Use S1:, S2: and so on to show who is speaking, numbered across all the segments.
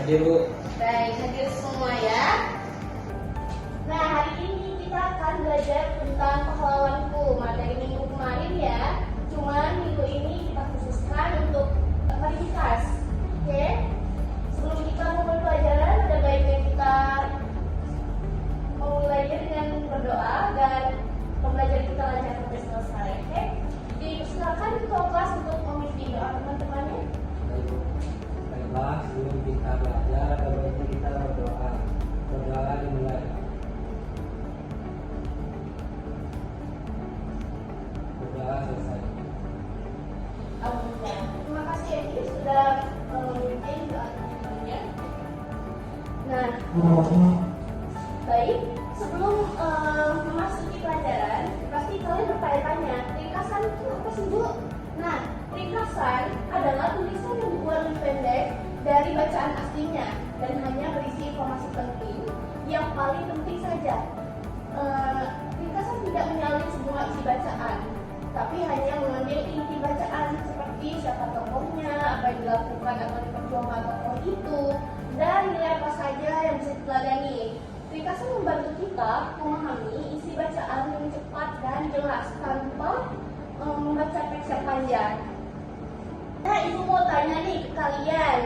S1: Hadir Bu.
S2: Baik, hadir semua ya. Nah, hari ini kita akan belajar tentang pahlawanku. Materi minggu kemarin ya. Cuman minggu ini kita khususkan untuk ringkas. Oke? Sebelum kita mulai pelajaran, ada baiknya kita memulainya dengan berdoa dan pembelajaran kita lancar sampai selesai. Oke? Silakan ketua kelas untuk memimpin doa teman-temannya.
S1: Baik Bu. Baiklah, sebelum kita belajar, ada baiknya kita berdoa. Berdoa dimulai. Berdoa selesai.
S2: Alhamdulillah. Terima kasih Edi sudah memimpin doa teman-temannya. Nah, baik. Sebelum memasuki pelajaran, pasti kalian bertanya-tanya, ringkasan itu apa sih Bu? Nah, ringkasan adalah tulisan yang dibuat lebih pendek dari bacaan aslinya dan hanya berisi informasi penting yang paling penting saja. Ringkasan tidak menyalin semua isi bacaan, tapi hanya mengambil inti bacaan seperti siapa tokohnya, apa yang dilakukan atau diperjuangkan tokoh itu, dan nilai apa saja yang bisa diteladani. Ringkasan membantu kita memahami isi bacaan yang cepat dan jelas tanpa membaca teks yang panjang. Nah, Ibu mau tanya nih ke kalian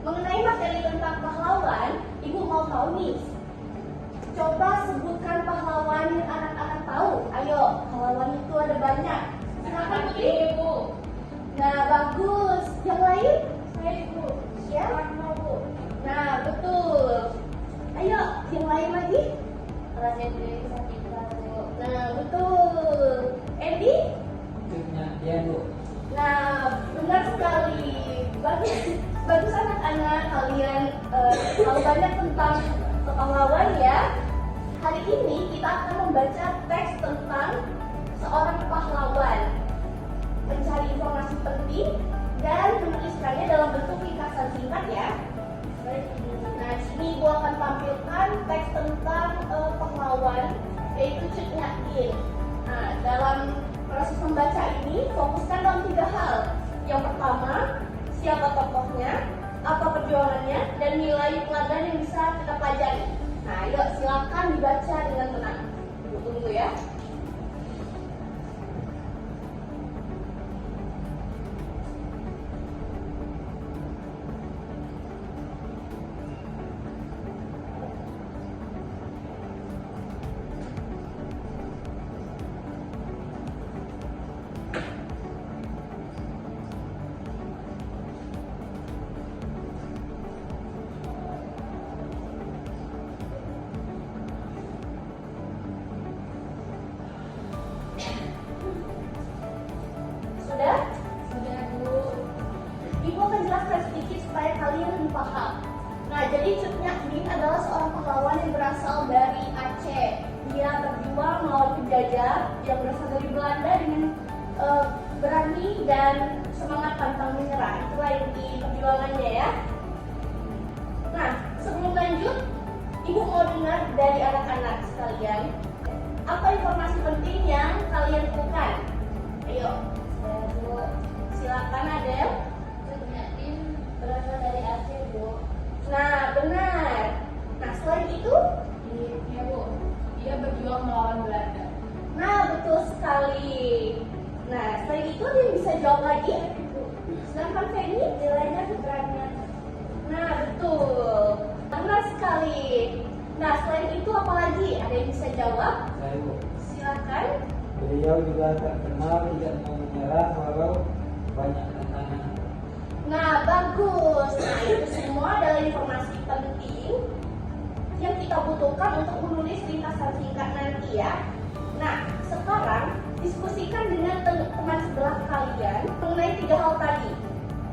S2: mengenai materi tentang pahlawan. Ibu mau tahu nih. Coba sebutkan pahlawan yang anak-anak tahu. Ayo, pahlawan itu ada banyak. Silakan Putri. Ibu. Nah, bagus. Yang lain? Saya Ibu. Siapa? Bu. Nah, betul. Ayo, yang lain lagi? Nah, betul. Edi?
S1: Cuknya dia Bu.
S2: Nah, benar sekali. Bagus anak-anak kalian tahu banyak tentang pahlawan ya. Hari ini kita akan membaca teks tentang seorang pahlawan, mencari informasi penting dan menuliskannya dalam bentuk ringkasan singkat ya. Nah, di sini Ibu akan tampilkan teks tentang pahlawan, yaitu Cut Nyak. Nah, dalam proses membaca ini fokuskan dalam 3 hal. Yang pertama, siapa tokohnya, apa perjuangannya, dan nilai teladan yang bisa kita pelajari. Nah, yuk silakan dibaca dengan tenang. Ibu tunggu ya. Sudah? Sudah Bu. Ibu akan jelaskan sedikit supaya kalian lebih paham. Nah, jadi Cut Nyak adalah seorang pahlawan yang berasal dari Aceh. Dia berjuang melawan penjajah yang berasal dari Belanda dengan berani dan semangat pantang menyerah. Itulah inti perjuangannya ya. Nah, sebelum lanjut, Ibu mau dengar dari anak-anak sekalian, apa informasi penting yang kalian temukan? Ayo. Silakan Adel. Cut Nyak berasal dari Aceh Bu. Nah, benar. Nah, selain itu,
S3: Iya Bu, dia berjuang melawan Belanda.
S2: nah betul sekali. Nah, selain itu dia bisa jawab lagi. Sedangkan Feni nilainya keberanian. Nah, betul. Benar sekali. Nah, selain itu apa lagi? Ada yang bisa jawab?
S1: Saya Bu.
S2: Silakan.
S1: Beliau juga terkenal tidak mau menyerah walau banyak tantangan.
S2: Nah, bagus. Nah, itu semua adalah informasi penting yang kita butuhkan untuk menulis ringkasan singkat nanti ya. Nah, sekarang diskusikan dengan teman sebelah kalian mengenai 3 hal tadi.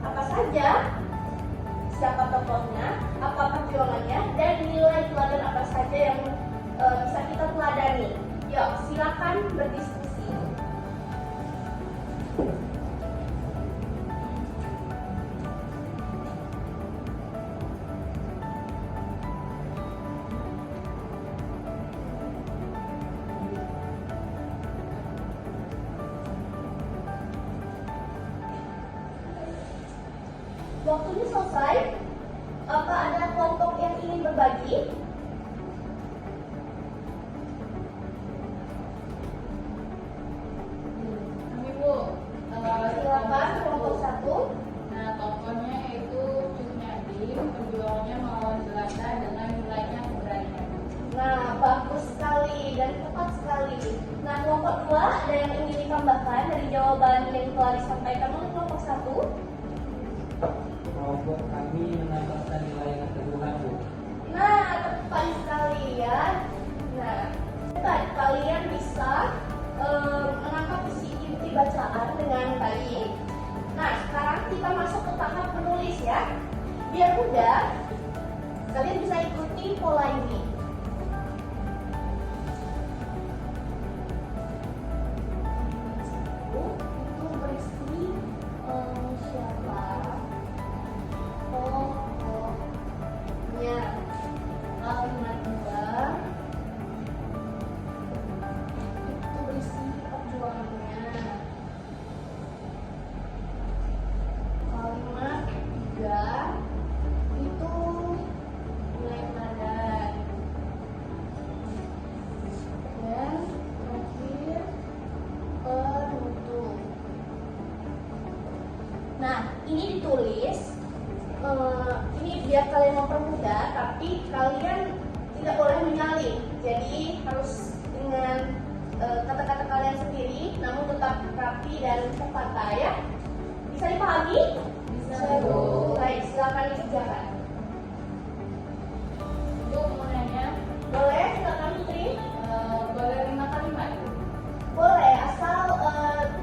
S2: Apa saja? Siapa tokohnya, apa perjuangannya, dan nilai teladan apa saja yang bisa kita teladani. Yuk, silakan berdiskusi. Waktunya selesai. Apa ada kelompok yang ingin berbagi?
S3: Kami Bu.
S2: Silakan kelompok 1.
S3: Nah, tokohnya itu Cut Nyadim, perjuangannya melawan Belanda dengan nilainya keberanian.
S2: Nah, bagus sekali dan tepat sekali. Nah, kelompok 2 ada yang ingin ditambahkan dari jawaban yang telah disampaikan oleh kelompok 1?
S1: Kelompok kami menambahkan nilai keteguhan, Bu.
S2: Nah, tepat sekali ya. Nah, tepat, kalian bisa menangkap isi inti bacaan dengan baik. Nah, sekarang kita masuk ke tahap menulis ya. Biar mudah, kalian bisa ikuti pola ini. Itu berisi siapa? Tokohnya. Kalimat 2 itu berisi perjuangannya. Kalimat 3 itu nilai teladan. Dan terakhir penutup. Nah, ini ditulis. Ini biar kalian mempermudah, tapi kalian tidak boleh menyalin. Jadi harus dengan kata-kata kalian sendiri, namun tetap rapi dan tertata ya. Bisa dipahami?
S3: Bisa, Bu.
S2: Baik, silakan dikerjakan.
S3: Bu mau nanya,
S2: Boleh, silakan Putri.
S3: boleh 5 kalimat?
S2: Boleh, asal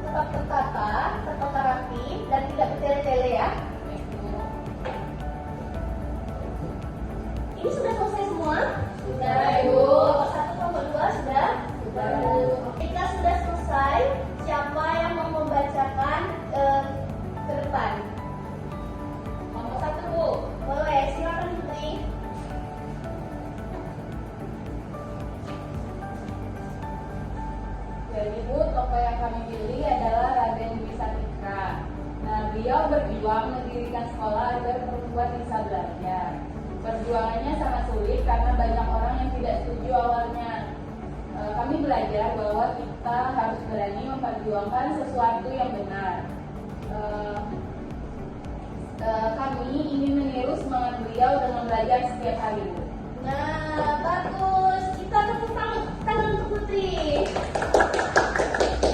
S2: tetap tertata, tertata rapi, dan tidak bertele-tele ya.
S3: Baik, Bu.
S2: Ini sudah selesai semua?
S3: Sudah, Bu.
S2: Kelompok 1, kelompok 2 sudah?
S3: Sudah, Bu.
S2: Jika sudah selesai, siapa yang mau membacakan ke depan?
S3: Kelompok 1, Bu.
S2: Boleh, silakan Putri.
S3: Jadi Bu, tokoh yang kami pilih adalah Raden Dwi Satika. Nah, beliau berjuang mendirikan sekolah agar perempuan bisa belajar. Perjuangannya sangat sulit karena banyak orang yang tidak setuju awalnya. Kami belajar bahwa kita harus berani memperjuangkan sesuatu yang benar. Kami ingin meniru semangat beliau dengan belajar setiap hari, Bu.
S2: Nah, bagus. Kita tepuk tangan untuk Putri.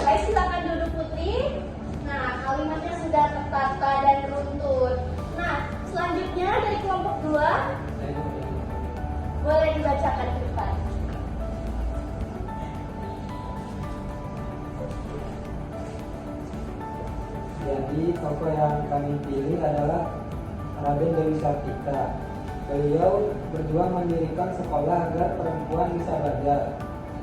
S2: Baik, silakan duduk Putri. Nah, kalimatnya sudah tertata dan runtut. Nah, selanjutnya dari kelompok 2,
S1: Saya mau pilih.
S2: boleh dibacakan ke depan.
S1: Jadi tokoh yang kami pilih adalah Raden Dewi Sartika. Beliau berjuang mendirikan sekolah agar perempuan bisa belajar.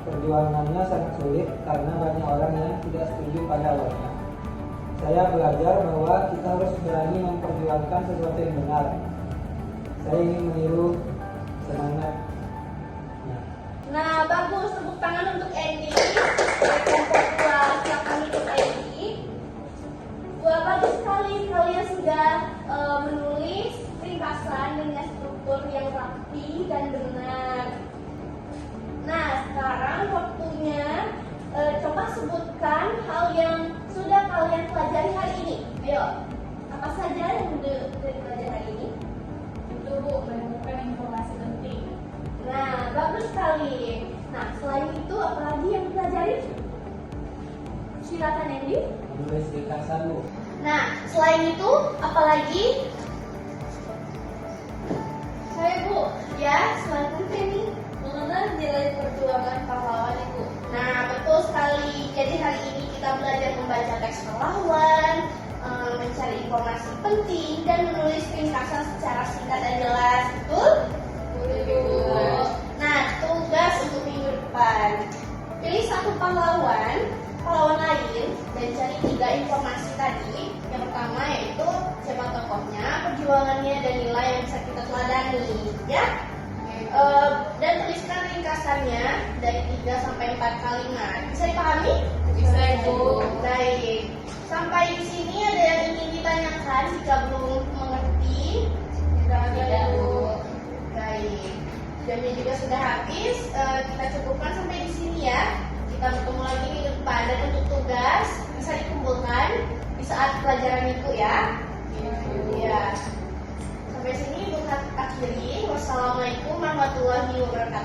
S1: Perjuangannya sangat sulit karena banyak orang yang tidak setuju pada awalnya. Saya belajar bahwa kita harus berani memperjuangkan sesuatu yang benar. Saya ingin meniru semangat.
S2: Nah, bagus. Tepuk tangan untuk Andy. Dari kelompok 2, silakan ikut Andy. Wah, bagus sekali. Kalian sudah menulis ringkasan dengan struktur yang rapi dan benar. Nah, sekarang waktunya coba sebutkan hal yang sudah kalian pelajari hari ini. Ayo, apa saja yang sudah dipelajari hari ini?
S3: Itu Bu, menemukan informasi penting.
S2: Nah, bagus sekali. Nah, selain itu apa lagi yang dipelajari? Silakan Andy.
S1: Menulis ringkasan, Bu.
S2: Nah, selain itu apa lagi? Saya Bu. Ya, selanjutnya Penny. Mengenal nilai perjuangan pahlawan Ibu. Nah, betul sekali. Jadi hari ini kita belajar membaca teks pahlawan, mencari informasi penting, dan menulis ringkasan secara singkat dan jelas. Betul?
S3: Betul.
S2: Nah, tugas untuk minggu depan. Pilih satu pahlawan lain, dan cari 3 informasi tadi. Yang pertama yaitu siapa tokohnya, perjuangannya, dan nilai yang bisa kita teladani. Ya. Dan tuliskan ringkasannya dari 3 sampai 4 kalimat. Bisa dipahami?
S3: Bisa, Ibu.
S2: Baik. Sampai di sini ada yang ingin ditanyakan jika belum mengerti?
S3: Tidak ada, Ya, Bu.
S2: Baik. Jamnya juga sudah habis. Kita cukupkan sampai di sini ya. Kita bertemu lagi minggu depan dan untuk tugas bisa dikumpulkan di saat pelajaran itu ya. Ya. Sampai sini Ibu akhiri. Wassalamualaikum warahmatullahi wabarakatuh.